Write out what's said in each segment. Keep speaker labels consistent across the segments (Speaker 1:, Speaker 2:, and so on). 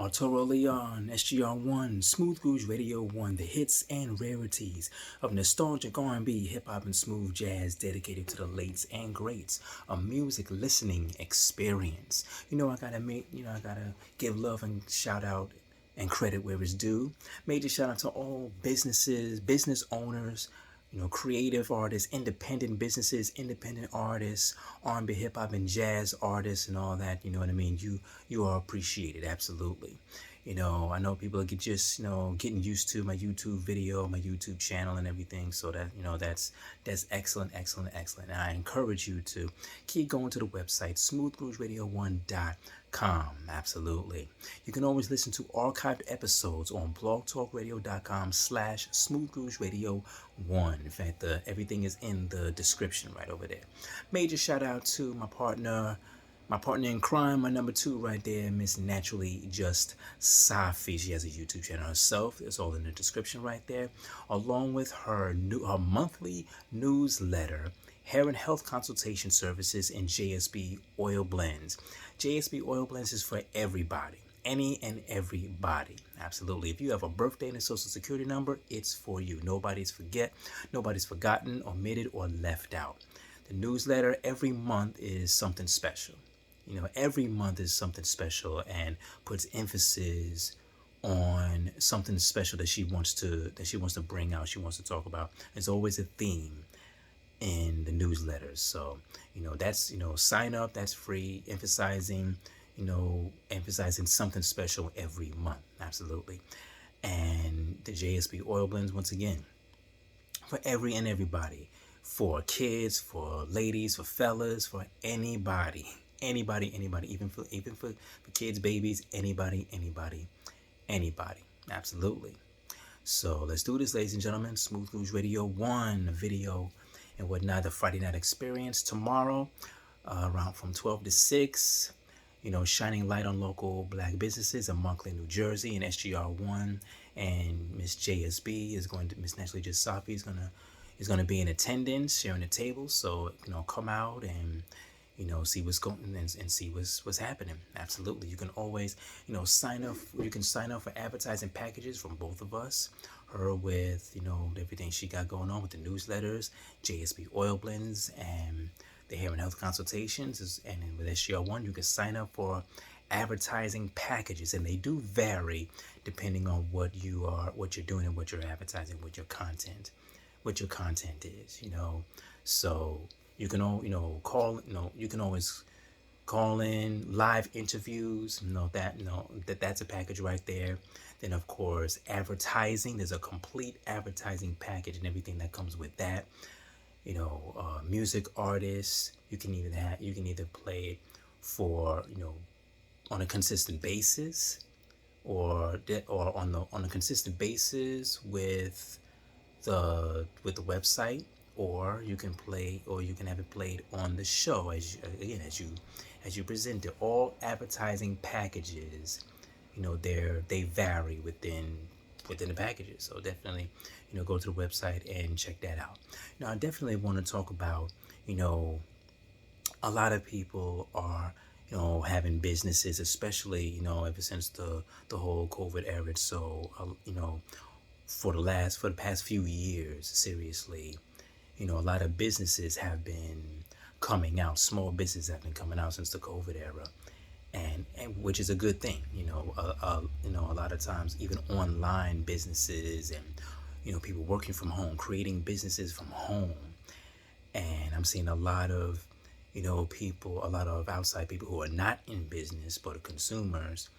Speaker 1: Arturo Leon, SGR1, Smooth Grooves Radio 1, the hits and rarities of nostalgic R&B, hip-hop, and smooth jazz dedicated to the lates and greats, a music listening experience. I gotta give love and shout out and credit where it's due. Major shout out to all businesses, business owners, creative artists, independent businesses, independent artists, R&B, hip hop, and jazz artists, and all that. You know what I mean? You are appreciated, absolutely. I know people are just getting used to my YouTube video, my YouTube channel, and everything. So that that's excellent, excellent, excellent. And I encourage you to keep going to the website smoothgrooves1.com. Absolutely. You can always listen to archived episodes on blogtalkradio.com/smoothgrooves1. In fact, everything is in the description right over there. Major shout out to my partner in crime, my number two right there, Miss Naturally Just Safi. She has a YouTube channel herself. It's all in the description right there, along with her monthly newsletter, hair and health consultation services, and JSB oil blends. JSB oil blends is for everybody. Any and everybody. Absolutely. If you have a birthday and a social security number, it's for you. Nobody's forgotten, omitted, or left out. The newsletter every month is something special. Every month is something special and puts emphasis on something special that she wants to bring out. She wants to talk about. There's always a theme in the newsletters. So, that's sign up, that's free, emphasizing something special every month. Absolutely. And the JSB oil blends, once again, for every and everybody, for kids, for ladies, for fellas, for anybody, even for kids, babies, anybody. Absolutely. So let's do this, ladies and gentlemen. Smooth Grooves Radio 1 video and whatnot, the Friday night experience tomorrow, around from 12 to 6. Shining light on local black businesses in Montclair, New Jersey, and SGR1, and Miss JSB Miss Naturally Just Safi is gonna be in attendance, sharing the table. So come out and see what's going and see what's happening. Absolutely. You can always sign up. You can sign up for advertising packages from both of us. Her with everything she got going on with the newsletters, JSB oil blends, and the hair and health consultations. And with SGR1, you can sign up for advertising packages, and they do vary depending on what you're doing, and what you're advertising, what your content is. So you can you can always call in live interviews. That's a package right there. Then of course advertising. There's a complete advertising package and everything that comes with that. Music artists. You can either play for on a consistent basis, or on a consistent basis with the website, or you can have it played on the show as you present it. All advertising packages, they vary within the packages. So definitely, go to the website and check that out. Now, I definitely want to talk about, a lot of people are, having businesses, especially, ever since the whole COVID era. So, for the past few years, seriously, a lot of businesses have been coming out. Small businesses have been coming out since the COVID era, and which is a good thing. A lot of times, even online businesses and people working from home, creating businesses from home. And I'm seeing a lot of a lot of outside people who are not in business but are consumers,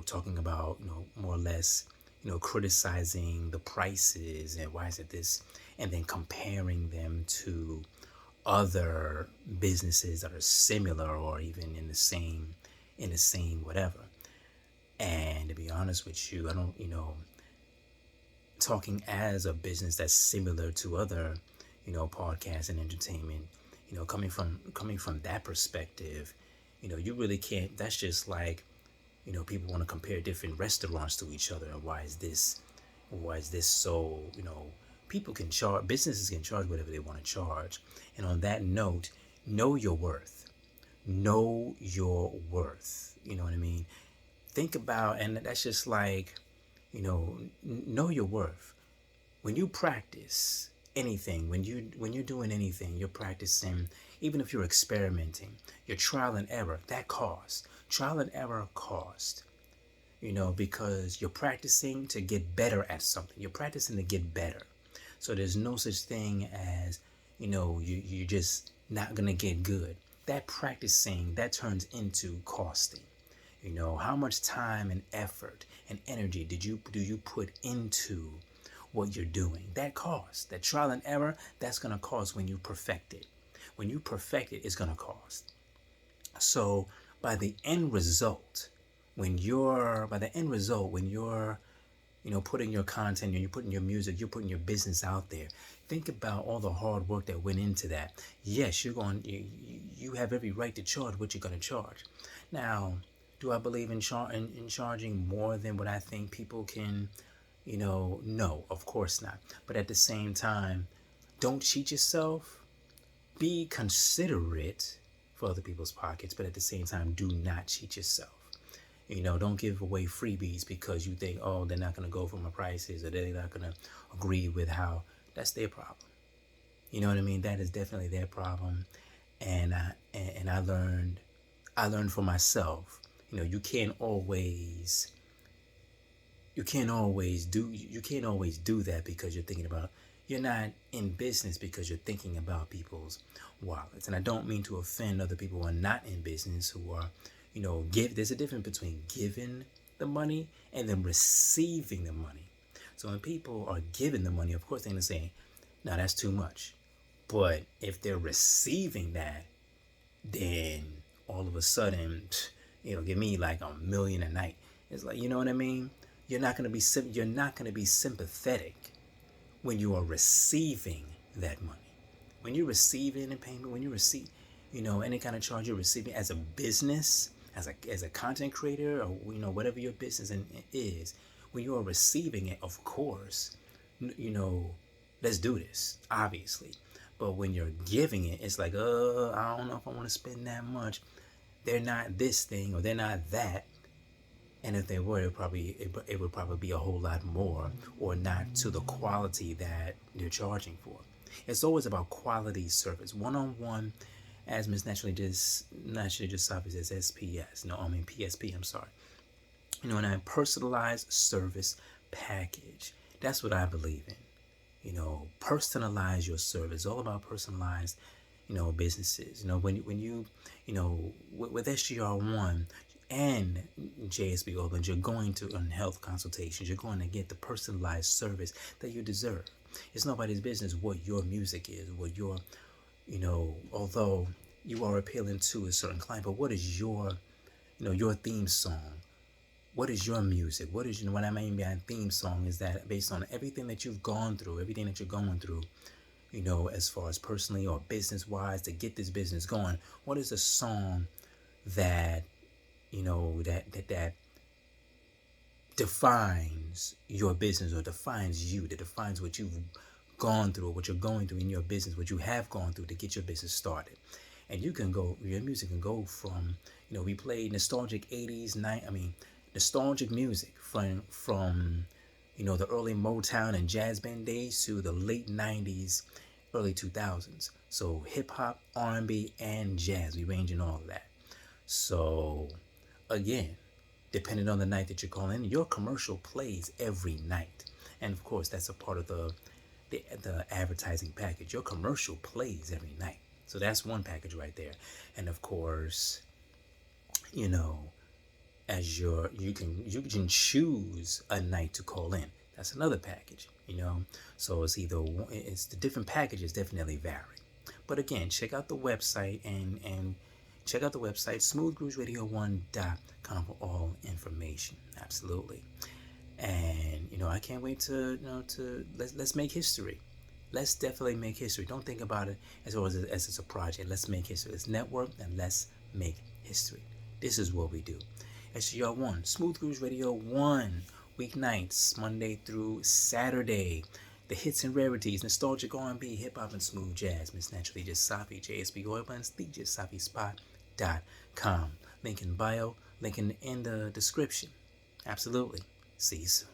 Speaker 1: talking about more or less criticizing the prices and why is it this, and then comparing them to other businesses that are similar or even in the same whatever. And to be honest with you, I don't talking as a business that's similar to other podcasts and entertainment, coming from that perspective, you really can't. That's just like people want to compare different restaurants to each other, and why is this so, businesses can charge whatever they want to charge. And on that note, know your worth. You know what I mean? Think about, and that's just like, know your worth. When you practice anything, when you're doing anything, you're practicing. Even if you're experimenting, your trial and error, that cost. Trial and error cost. Because you're practicing to get better at something. You're practicing to get better. So there's no such thing as, you're just not gonna get good. That practicing, that turns into costing. How much time and effort and energy do you put into what you're doing? That costs. That trial and error, that's gonna cost when you perfect it. When you perfect it, it's gonna cost. So by the end result, when you're putting your content, you're putting your music, you're putting your business out there, think about all the hard work that went into that. Yes, you have every right to charge what you're going to charge. Now, do I believe in charging more than what I think people can, no, of course not. But at the same time, don't cheat yourself. Be considerate for other people's pockets, but at the same time, do not cheat yourself. Don't give away freebies because you think, oh, they're not going to go for my prices, or they're not going to agree with how. That's their problem. You know what I mean? That is definitely their problem. And I learned for myself. You can't always do that because you're thinking about. You're not in business because you're thinking about people's wallets. And I don't mean to offend other people who are not in business, who are, there's a difference between giving the money and then receiving the money. So when people are giving the money, of course they're going to say, no, that's too much. But if they're receiving that, then all of a sudden, give me like $1 million a night. It's like, you know what I mean? You're not going to be sympathetic when you are receiving that money. When you're receiving a payment, when you receive, any kind of charge you're receiving as a business, as a content creator, or whatever your business is, when you are receiving it, of course, let's do this, obviously. But when you're giving it, it's like, I don't know if I want to spend that much. They're not this thing or they're not that. And if they were, it would probably be a whole lot more, or not to the quality that they're charging for. It's always about quality service, one-on-one, as Miss Naturally just says SPS. No, I mean PSP. I'm sorry. And a personalized service package. That's what I believe in. Personalize your service. All about personalized, businesses. When you, with SGR1 and JSB Opens, you're going to on health consultations. You're going to get the personalized service that you deserve. It's nobody's business what your music is, what your, although you are appealing to a certain client, but what is your, your theme song? What is your music? What is, what I mean by theme song is that based on everything that you've gone through, everything that you're going through, as far as personally or business-wise, to get this business going, what is a song that, that defines your business, or defines you, that defines what you've gone through, or what you're going through in your business, what you have gone through to get your business started. And your music can go from, we played nostalgic 80s, nostalgic music from the early Motown and jazz band days to the late 90s, early 2000s. So hip hop, R&B, and jazz, we range in all of that. So again, depending on the night that you're calling in, your commercial plays every night. And of course, that's a part of the advertising package. Your commercial plays every night. So that's one package right there. And of course, as you can choose a night to call in. That's another package, So it's the different packages definitely vary. But again, check out the website and check out the website smoothgroovesradio1.com for all information. Absolutely. And I can't wait to let's make history. Let's definitely make history. Don't think about it as it's a project. Let's make history. Let's network and let's make history. This is what we do. SGR1, Smooth Grooves Radio 1, weeknights, Monday through Saturday. The hits and rarities, nostalgic R&B, hip-hop, and smooth jazz. Miss Naturally Just Safi, JSB Oil Blends, thejustsafispot.com. Link in bio, Link in the description. Absolutely. See you soon.